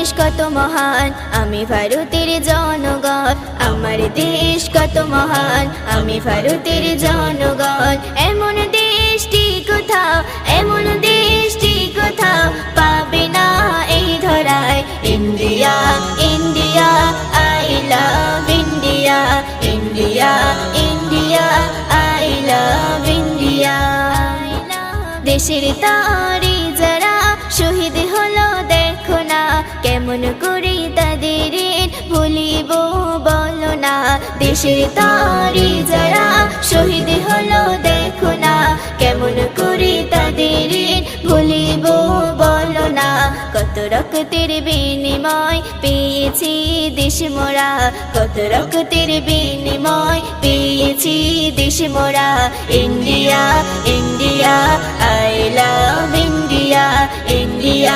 দেশ কত মহান, আমি ভারতের জনগণ। আমার দেশ কত মহান, আমি ভারতের জনগণ। এমন দেশটি কোথাও, এমন দেশটি কোথাও পাবে না এই ধরায়। India India I love India, India India I love India. দেশের তারি যারা শহীদ হলো দেখো না, কেমন করে তাদের ভুলিব বলো না। দেশের তারি যারা শহীদ হলো দেখো না, কেমন করে তাদের ভুলিব বলো না। কত রক্তের বিনিময় পেয়েছি দেশ মোরা, কত রক্তের বিনিময় পেয়েছি দেশ মোরা। India India I love India, India.